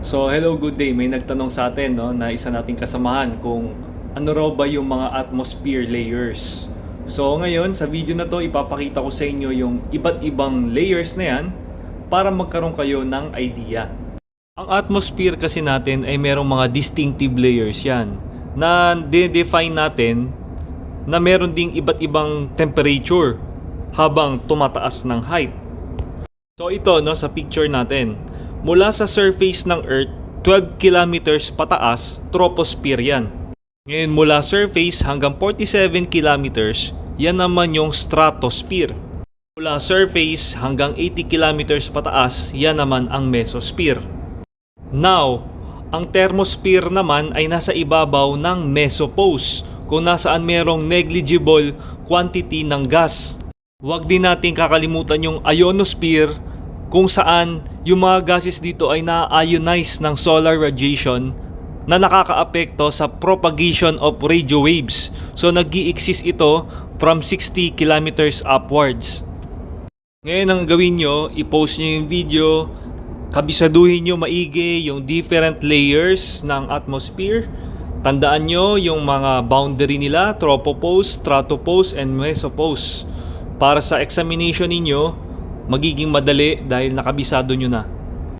So, hello, good day. May nagtanong sa atin, no, na isa nating kasamahan kung ano raw ba yung mga atmosphere layers. So, ngayon sa video na to, ipapakita ko sa inyo yung iba't ibang layers na yan para magkaroon kayo ng idea. Ang atmosphere kasi natin ay merong mga distinctive layers yan na define natin na meron ding iba't ibang temperature habang tumataas ng height. So ito, no, sa picture natin, mula sa surface ng Earth 12 kilometers pataas, troposphere yan. Ngayon mula surface hanggang 47 kilometers, yan naman yung stratosphere. Mula surface hanggang 80 kilometers pataas, yan naman ang mesosphere. Now, ang thermosphere naman ay nasa ibabaw ng mesopause, kung nasaan merong negligible quantity ng gas. Huwag din natin kakalimutan yung ionosphere, kung saan yung mga gases dito ay na-ionize ng solar radiation na nakakaapekto sa propagation of radio waves. So nag-i-exist ito from 60 kilometers upwards. Ngayon ang gawin nyo, i-post nyo yung video, kabisaduhin nyo maigi yung different layers ng atmosphere. Tandaan nyo yung mga boundary nila, tropopause, stratopause, and mesopause. Para sa examination ninyo, magiging madali dahil nakabisado nyo na.